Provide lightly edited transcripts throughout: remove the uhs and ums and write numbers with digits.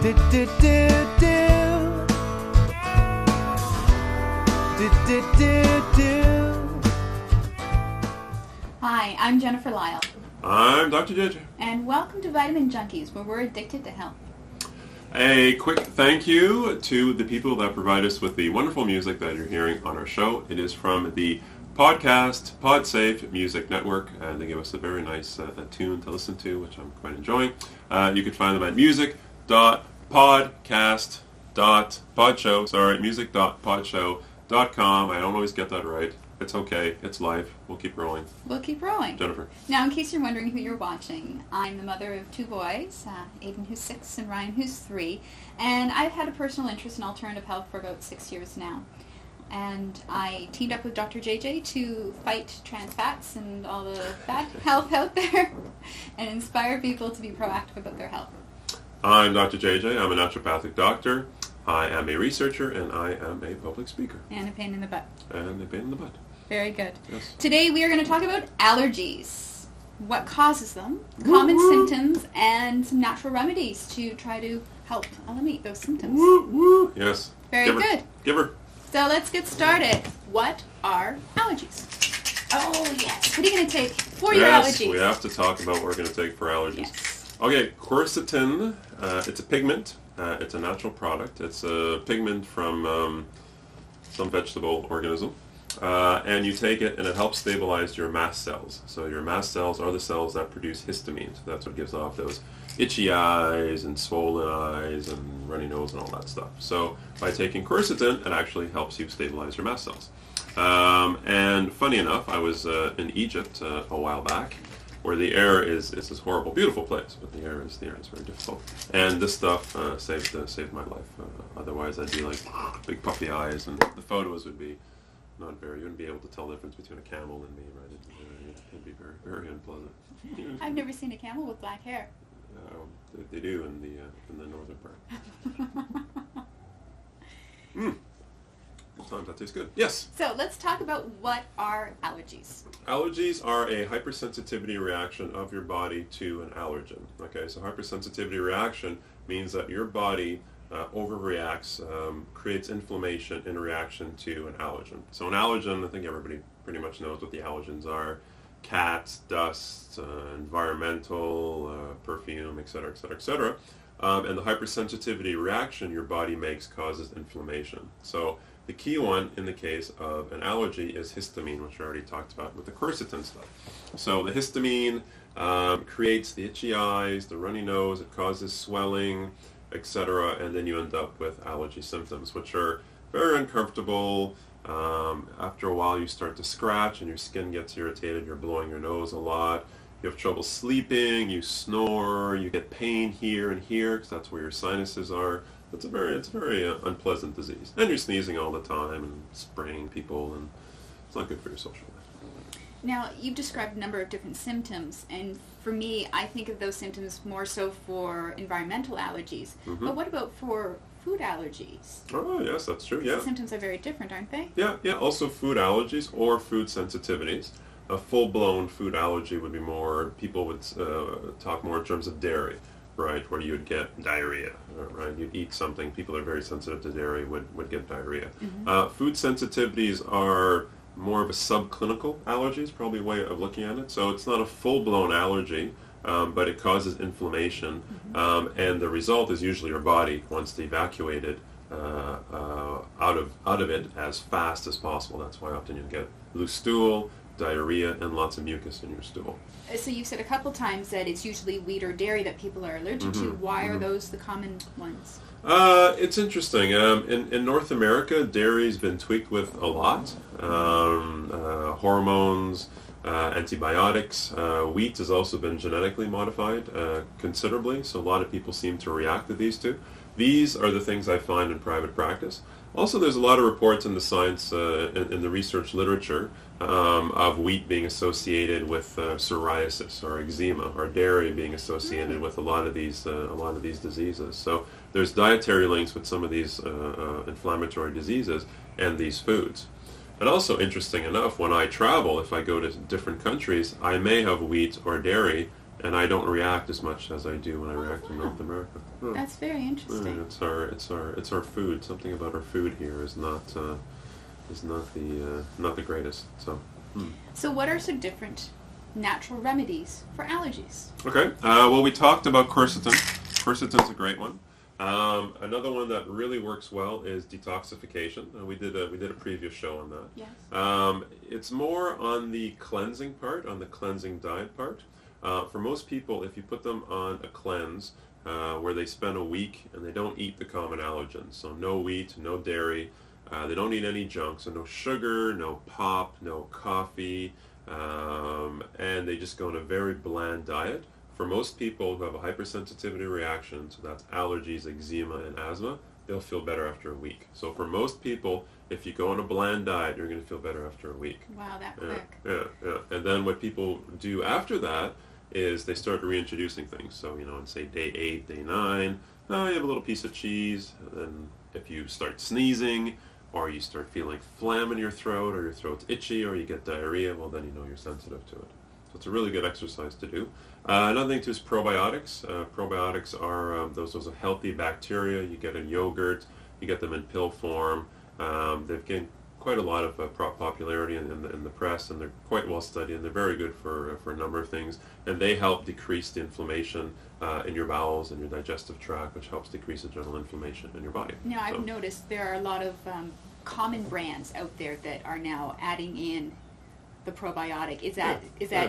Do, do, do, do. Do, do, do, do. Hi, I'm Jennifer Lyle. I'm Dr. JJ. And welcome to Vitamin Junkies, where we're addicted to health. A quick thank you to the people that provide us with the wonderful music that you're hearing on our show. It is from the podcast PodSafe Music Network, and they give us a very nice tune to listen to, which I'm quite enjoying. You can find them at music.podshow.com. I don't always get that right. It's okay. It's live. We'll keep rolling. We'll keep rolling. Jennifer. Now, in case you're wondering who you're watching, I'm the mother of two boys, Aiden, who's 6, and Ryan, who's 3. And I've had a personal interest in alternative health for about 6 years now. And I teamed up with Dr. JJ to fight trans fats and all the bad health out there and inspire people to be proactive about their health. I'm Dr. JJ. I'm a naturopathic doctor. I am a researcher, and I am a public speaker. And a pain in the butt. And a pain in the butt. Very good. Yes. Today we are going to talk about allergies, what causes them, common symptoms, and some natural remedies to try to help eliminate those symptoms. Yes. Very good. Give her. So let's get started. What are allergies? Oh, yes. What are you going to take for your allergies? Yes, we have to talk about what we're going to take for allergies. Yes. Okay, quercetin, it's a pigment. It's a natural product. It's a pigment from some vegetable organism. And you take it, and it helps stabilize your mast cells. So your mast cells are the cells that produce histamine. So that's what gives off those itchy eyes and swollen eyes and runny nose and all that stuff. So by taking quercetin, it actually helps you stabilize your mast cells. And funny enough, I was in Egypt a while back, where the air is this horrible, beautiful place, but the air is very difficult. And this stuff saved my life. Otherwise, I'd be like big puffy eyes, and the photos would be not very. You wouldn't be able to tell the difference between a camel and me, right? It'd be very, very unpleasant. I've never seen a camel with black hair. They do in the northern part. Sometimes that tastes good. Yes. So let's talk about what are allergies. Allergies are a hypersensitivity reaction of your body to an allergen. Okay, so hypersensitivity reaction means that your body overreacts, creates inflammation in reaction to an allergen. So an allergen, I think everybody pretty much knows what the allergens are. Cats, dust, environmental, perfume, etc., etc., etc. And the hypersensitivity reaction your body makes causes inflammation. So the key one in the case of an allergy is histamine, which I already talked about with the quercetin stuff. So the histamine creates the itchy eyes, the runny nose, it causes swelling, etc., and then you end up with allergy symptoms, which are very uncomfortable. After a while you start to scratch and your skin gets irritated, you're blowing your nose a lot, you have trouble sleeping, you snore, you get pain here and here because that's where your sinuses are. It's a very unpleasant disease. And you're sneezing all the time and spraying people, and it's not good for your social life. Now, you've described a number of different symptoms, and for me, I think of those symptoms more so for environmental allergies. Mm-hmm. But what about for food allergies? Oh, yes, that's true, yeah. The symptoms are very different, aren't they? Yeah, also food allergies or food sensitivities. A full-blown food allergy would be more, people would talk more in terms of dairy, right, where you'd get diarrhea, right? You'd eat something, people that are very sensitive to dairy would get diarrhea. Mm-hmm. Food sensitivities are more of a subclinical allergy, is probably a way of looking at it. So it's not a full-blown allergy, but it causes inflammation, and the result is usually your body wants to evacuate it out of it as fast as possible. That's why often you get loose stool, diarrhea, and lots of mucus in your stool. So you've said a couple times that it's usually wheat or dairy that people are allergic to. Why are those the common ones? It's interesting. In North America, dairy's been tweaked with a lot. Hormones, antibiotics. Wheat has also been genetically modified considerably, so a lot of people seem to react to these two. These are the things I find in private practice. Also, there's a lot of reports in the science, in the research literature, of wheat being associated with psoriasis or eczema, or dairy being associated with a lot of these diseases. So there's dietary links with some of these inflammatory diseases and these foods. And also, interesting enough, when I travel, if I go to different countries, I may have wheat or dairy and I don't react as much as I do when I react in North America. Oh. That's very interesting. It's our food. Something about our food here is not the greatest. So. So what are some different natural remedies for allergies? Okay. Well, we talked about quercetin. Quercetin's a great one. Another one that really works well is detoxification. We did a previous show on that. Yes. It's more on the cleansing part, on the cleansing diet part. For most people, if you put them on a cleanse where they spend a week and they don't eat the common allergens, so no wheat, no dairy, they don't eat any junk, so no sugar, no pop, no coffee, and they just go on a very bland diet. For most people who have a hypersensitivity reaction, so that's allergies, eczema, and asthma, they'll feel better after a week. So for most people, if you go on a bland diet, you're going to feel better after a week. Wow, that quick. Yeah. And then what people do after that is they start reintroducing things. So, on say day 8, day 9, you have a little piece of cheese. And then if you start sneezing, or you start feeling phlegm in your throat, or your throat's itchy, or you get diarrhea, well, then you're sensitive to it. So it's a really good exercise to do. Another thing too is probiotics. Probiotics are those are healthy bacteria you get in yogurt. You get them in pill form. They've gained quite a lot of popularity in the press, and they're quite well studied, and they're very good for a number of things. And they help decrease the inflammation in your bowels and your digestive tract, which helps decrease the general inflammation in your body. Now, I've noticed there are a lot of common brands out there that are now adding in the probiotic. Is that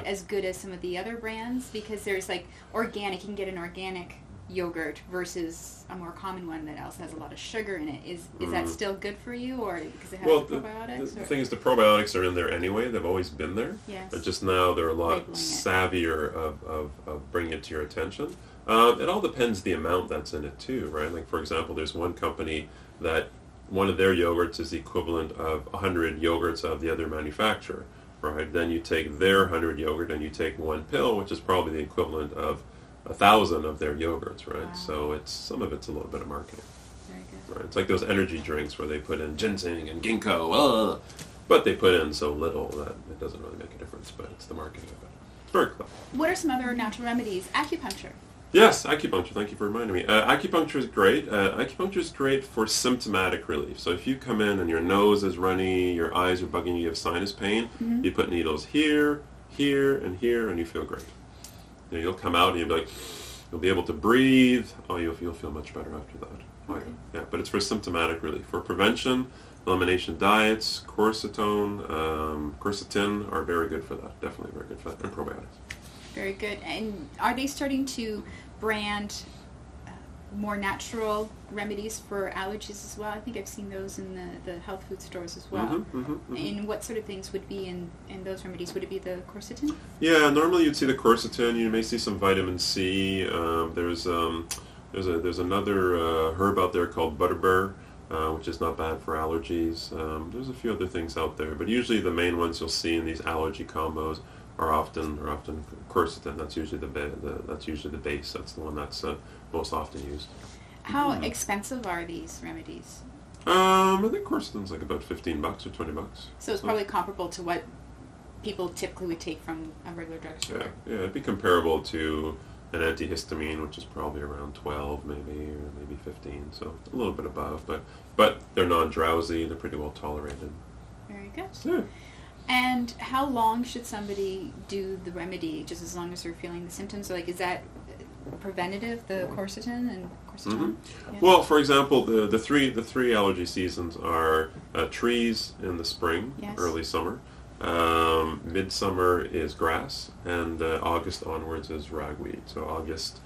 as good as some of the other brands? Because there's like organic, you can get an organic yogurt versus a more common one that also has a lot of sugar in it. Is that still good for you, or because it has the probiotics? The thing is, the probiotics are in there anyway. They've always been there. Yes. But just now they're a lot savvier of bringing it to your attention. It all depends the amount that's in it too, right? Like for example, there's one company that one of their yogurts is the equivalent of 100 yogurts of the other manufacturer. Right, then you take their 100 yogurt and you take one pill, which is probably the equivalent of 1,000 of their yogurts, right? Wow. So some of it's a little bit of marketing. Very good. Right? It's like those energy drinks where they put in ginseng and ginkgo, but they put in so little that it doesn't really make a difference, but it's the marketing of it. It's very clever. What are some other natural remedies? Acupuncture. Yes, acupuncture. Thank you for reminding me. Acupuncture is great. Acupuncture is great for symptomatic relief. So if you come in and your nose is runny, your eyes are bugging you have sinus pain, you put needles here, here, and here, and you feel great. You'll come out and you'll be able to breathe. Oh, you'll feel much better after that. Okay. Yeah, but it's for symptomatic relief. For prevention, elimination diets, quercetin are very good for that. Definitely very good for that, and probiotics. Very good. And are they starting to brand more natural remedies for allergies as well? I think I've seen those in the health food stores as well. And what sort of things would be in those remedies? Would it be the quercetin? Yeah, normally you'd see the quercetin. You may see some vitamin C. There's another herb out there called butterbur, which is not bad for allergies. There's a few other things out there, but usually the main ones you'll see in these allergy combos are often quercetin. That's usually the base. That's the one that's most often used. How expensive are these remedies? I think quercetin's like about $15 or $20. So it's probably comparable to what people typically would take from a regular drugstore. Yeah, it'd be comparable to an antihistamine, which is probably around 12 maybe, or maybe 15. So a little bit above, but they're non-drowsy. They're pretty well tolerated. Very good. Yeah. And how long should somebody do the remedy? Just as long as they're feeling the symptoms? So, like, is that preventative, the quercetin and quercetin? Yeah. Well, for example, the three allergy seasons are trees in the spring, early summer. Midsummer is grass, and August onwards is ragweed. So August,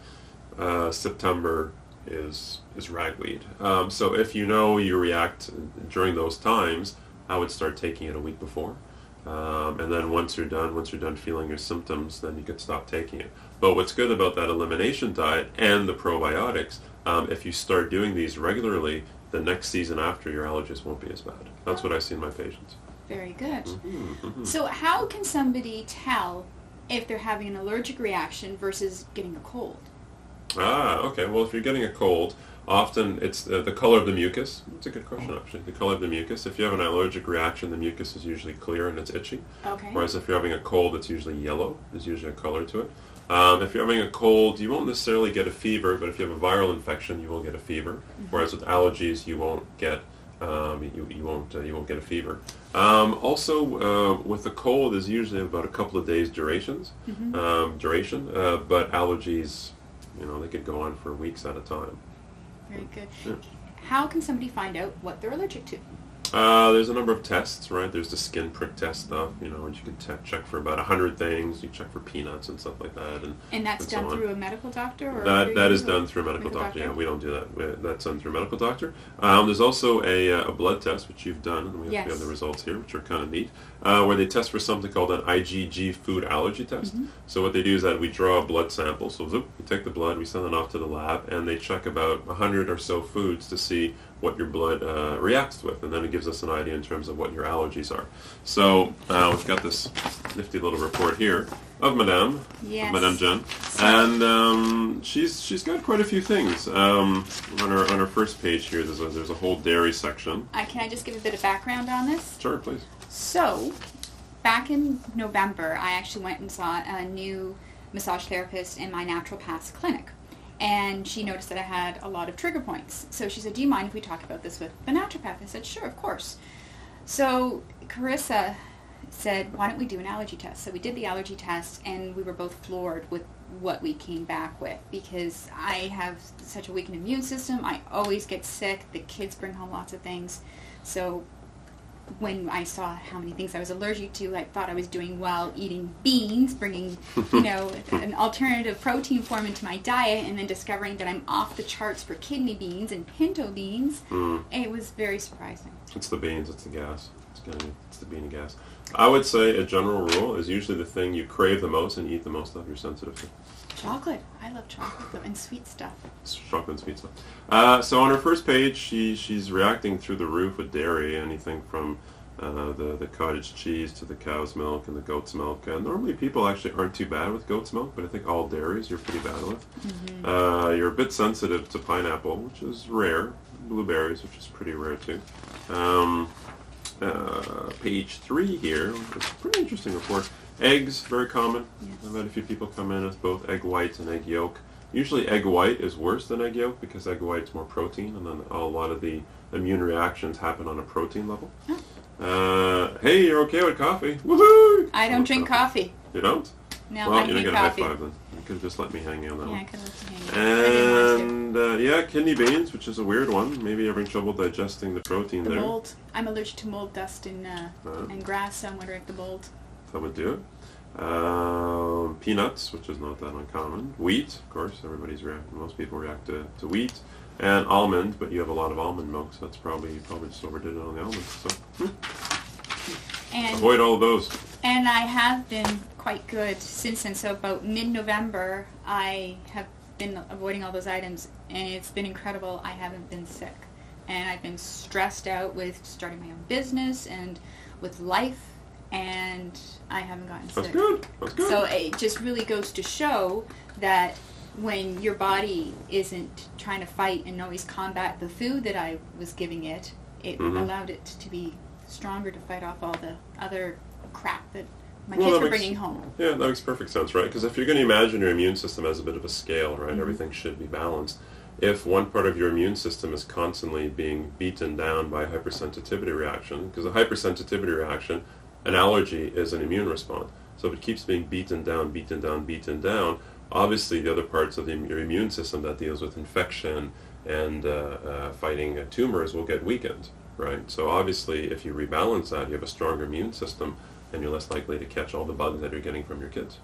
September is ragweed. So if you react during those times, I would start taking it a week before. And then once you're done feeling your symptoms, then you can stop taking it. But what's good about that elimination diet and the probiotics, if you start doing these regularly, the next season after, your allergies won't be as bad. That's what I see in my patients. Very good. So how can somebody tell if they're having an allergic reaction versus getting a cold? Okay. Well, if you're getting a cold, often it's the color of the mucus. It's a good question, actually. The color of the mucus. If you have an allergic reaction, the mucus is usually clear and it's itchy. Okay. Whereas if you're having a cold, it's usually yellow. There's usually a color to it. If you're having a cold, you won't necessarily get a fever, but if you have a viral infection, you will get a fever. Whereas with allergies, you won't get you won't get a fever. Also, with a cold, is usually about a couple of days duration, but allergies, they could go on for weeks at a time. Very good. Yeah. How can somebody find out what they're allergic to? There's a number of tests, right? There's the skin prick test stuff, and you can check for about 100 things. You check for peanuts and stuff like that. And that's and done so through a medical doctor? Or that is done through a medical doctor. Yeah, we don't do that. That's done through a medical doctor. There's also a blood test, which you've done, and we have the results here, which are kind of neat, where they test for something called an IgG food allergy test. So what they do is that we draw a blood sample. So we take the blood, we send it off to the lab, and they check about 100 or so foods to see what your blood reacts with, and then it gives us an idea in terms of what your allergies are. So we've got this nifty little report here of Madame Jen, and she's got quite a few things. On her first page here, there's a whole dairy section. Can I just give a bit of background on this? Sure, please. So, back in November, I actually went and saw a new massage therapist in my naturopath's clinic. And she noticed that I had a lot of trigger points. So she said, do you mind if we talk about this with the naturopath? I said, sure, of course. So Carissa said, why don't we do an allergy test? So we did the allergy test, and we were both floored with what we came back with, because I have such a weakened immune system. I always get sick. The kids bring home lots of things. So when I saw how many things I was allergic to, I thought I was doing well eating beans, bringing, an alternative protein form into my diet, and then discovering that I'm off the charts for kidney beans and pinto beans. It was very surprising. It's the beans, it's the gas. It's the bean and gas. I would say a general rule is usually the thing you crave the most and eat the most of you're sensitive to. Chocolate. I love chocolate though, and sweet stuff. Chocolate and sweet stuff. So on her first page, she's reacting through the roof with dairy, anything from the cottage cheese to the cow's milk and the goat's milk. Normally people actually aren't too bad with goat's milk, but I think all dairies you're pretty bad with. You're a bit sensitive to pineapple, which is rare. Blueberries, which is pretty rare too. Page 3 here, it's a pretty interesting report. Eggs, very common. Yes. I've had a few people come in with both egg whites and egg yolk. Usually egg white is worse than egg yolk because egg white's more protein, and then a lot of the immune reactions happen on a protein level. Hey, you're okay with coffee? Woohoo! I don't drink coffee. You don't? No, well, I you hate don't get coffee. a high five then. You could have just let me hang you on that Yeah, one. I could let you hang out. And kidney beans, which is a weird one. Maybe you're having trouble digesting the protein The there. mold. I'm allergic to mold dust and grass, so I'm wondering if the mold. That would do it. Peanuts, which is not that uncommon. Wheat, of course, most people react to wheat. And almond, but you have a lot of almond milk, so that's probably just overdid it on the almonds. So And avoid all of those. And I have been quite good since then. So about mid-November, I have been avoiding all those items, and it's been incredible. I haven't been sick. And I've been stressed out with starting my own business and with life, and I haven't gotten sick. That's good. So it just really goes to show that when your body isn't trying to fight and always combat the food that I was giving it, it allowed it to be stronger to fight off all the other crap that my kids were bringing home. Yeah, that makes perfect sense, right? Because if you're going to imagine your immune system as a bit of a scale, right, everything should be balanced. If one part of your immune system is constantly being beaten down by a hypersensitivity reaction, because a hypersensitivity reaction, an allergy is an immune response. So if it keeps being beaten down, obviously the other parts of your immune system that deals with infection and fighting tumors will get weakened, right? So obviously if you rebalance that, you have a stronger immune system, and you're less likely to catch all the bugs that you're getting from your kids.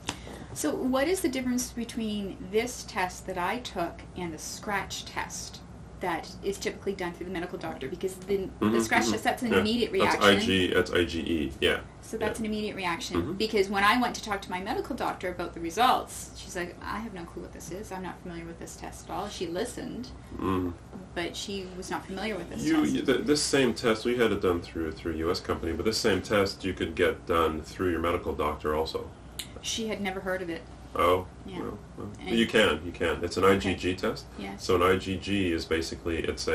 So what is the difference between this test that I took and the scratch test that is typically done through the medical doctor? Because the scratch test, that's an immediate reaction. That's IgE, yeah. So that's an immediate reaction. Because when I went to talk to my medical doctor about the results, she's like, I have no clue what this is. I'm not familiar with this test at all. She listened, but she was not familiar with this test. This same test, we had it done through a U.S. company, but this same test you could get done through your medical doctor also. She had never heard of it. Oh, yeah. Well, you can. It's an IgG test. Yes. So an IgG is basically it's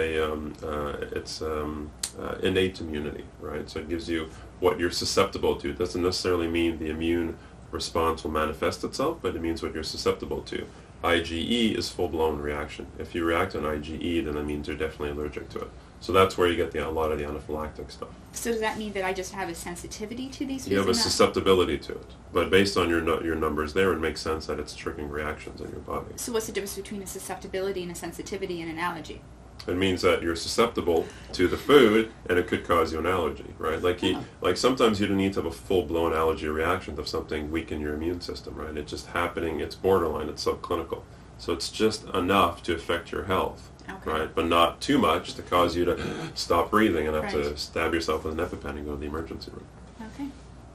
innate immunity, right? So it gives you what you're susceptible to. It doesn't necessarily mean the immune response will manifest itself, but it means what you're susceptible to. IgE is full-blown reaction. If you react on IgE, then that means you're definitely allergic to it. So that's where you get a lot of the anaphylactic stuff. So does that mean that I just have a sensitivity to these foods? You have a susceptibility to it. But based on your numbers there, it makes sense that it's triggering reactions in your body. So what's the difference between a susceptibility and a sensitivity and an allergy? It means that you're susceptible to the food, and it could cause you an allergy, right? Like sometimes you don't need to have a full-blown allergy reaction to something weaken your immune system, right? It's just happening. It's borderline. It's subclinical. So it's just enough to affect your health, right? But not too much to cause you to stop breathing and have to stab yourself with an EpiPen and go to the emergency room. Okay.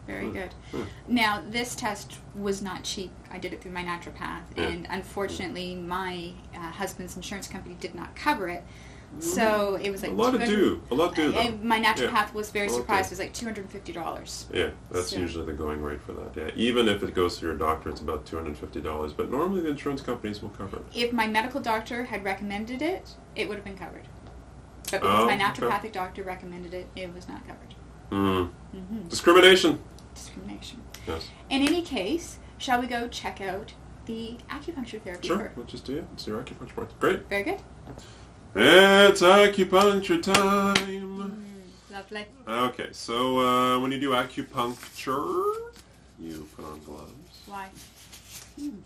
Very good. Now, this test was not cheap. I did it through my naturopath, and unfortunately, my husband's insurance company did not cover it. So it was like a lot do. My naturopath was very surprised. It was like $250. Yeah, that's usually the going rate for that. Yeah, even if it goes to your doctor, it's about $250. But normally the insurance companies will cover it. If my medical doctor had recommended it, it would have been covered. But because my naturopathic doctor recommended it, it was not covered. Discrimination. Yes. In any case, shall we go check out the acupuncture therapy? Sure. Let's just do it. Let's do our acupuncture point. Great. Very good. It's acupuncture time. Lovely. Okay, so when you do acupuncture, you put on gloves. Why?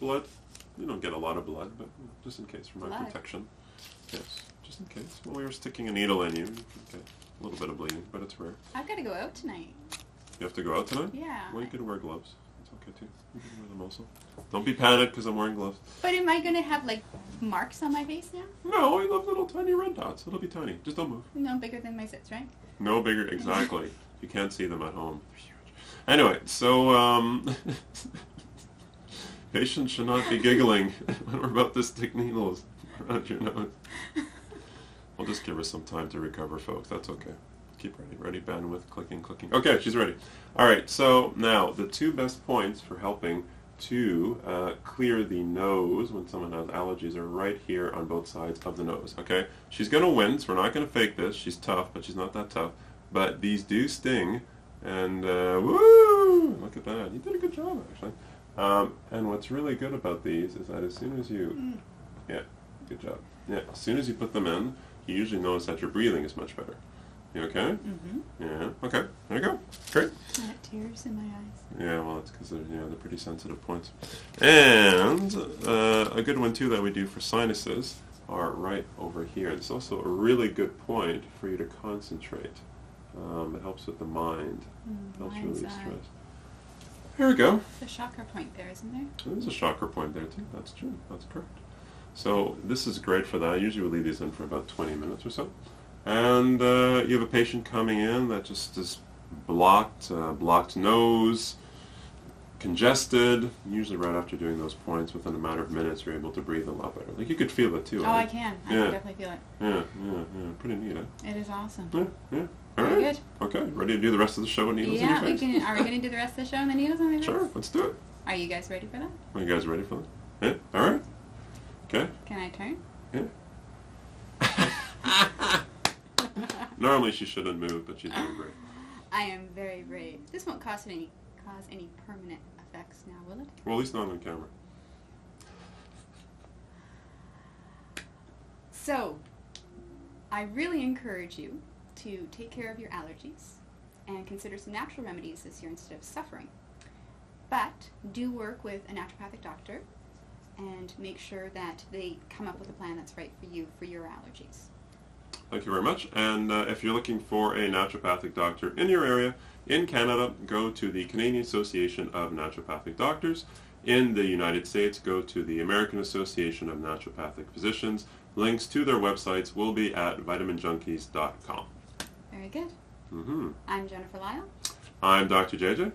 Blood. You don't get a lot of blood, but just in case for my blood. protection. Yes, just in case. Well, we were sticking a needle in you. Okay, a little bit of bleeding, but it's rare. I've got to go out tonight. You have to go out tonight? Yeah. Well, you can wear gloves. It's okay too. You can wear them also. Don't be panicked because I'm wearing gloves. But am I going to have like marks on my face now? No, I love little tiny red dots. It'll be tiny. Just don't move. No bigger than my zits, right? No bigger, exactly. You can't see them at home. They're huge. Anyway, so patients should not be giggling when we're about to stick needles around your nose. I'll just give her some time to recover, folks. That's okay. Keep ready, bandwidth, clicking. Okay, she's ready. All right, so now the two best points for helping to clear the nose when someone has allergies are right here on both sides of the nose, okay? She's going to wince. We're not going to fake this. She's tough, but she's not that tough. But these do sting, and woo! Look at that. You did a good job, actually. And what's really good about these is that as soon as you... Yeah, good job. Yeah, as soon as you put them in, you usually notice that your breathing is much better. You okay? Yeah. Okay. There you go. Great. I have tears in my eyes. Yeah, well, it's because they're pretty sensitive points. And a good one too that we do for sinuses are right over here. It's also a really good point for you to concentrate. It helps with the mind. Helps relieve stress. Here we go. There's a chakra point there, isn't there? There's a chakra point there too. That's true. That's correct. So this is great for that. Usually we leave these in for about 20 minutes or so. And you have a patient coming in that just is blocked nose, congested. Usually right after doing those points, within a matter of minutes, you're able to breathe a lot better. Like you could feel it too. Oh, I can. I can definitely feel it. Yeah. Pretty neat, eh? It is awesome. Yeah. All Very right. good. Okay, ready to do the rest of the show with needles in your face? Are we going to do the rest of the show and the needles on my face? Sure, let's do it. Are you guys ready for that? Are you guys ready for that? Yeah? All right. Okay. Can I turn? Yeah. Normally she shouldn't move, but she's doing great. I am very brave. This won't cause any permanent effects now, will it? Well, at least not on camera. So, I really encourage you to take care of your allergies and consider some natural remedies this year instead of suffering. But do work with a naturopathic doctor and make sure that they come up with a plan that's right for you for your allergies. Thank you very much. And if you're looking for a naturopathic doctor in your area, in Canada, go to the Canadian Association of Naturopathic Doctors. In the United States, go to the American Association of Naturopathic Physicians. Links to their websites will be at vitaminjunkies.com. Very good. I'm Jennifer Lyle. I'm Dr. JJ.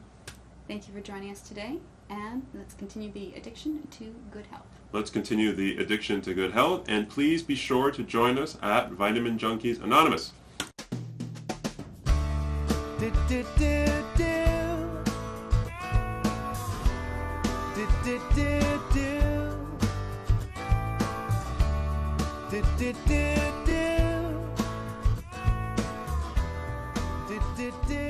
Thank you for joining us today, and let's continue the addiction to good health. Let's continue the addiction to good health, and please be sure to join us at Vitamin Junkies Anonymous. Do do do do. Do do do do. Do do do do. Do do do.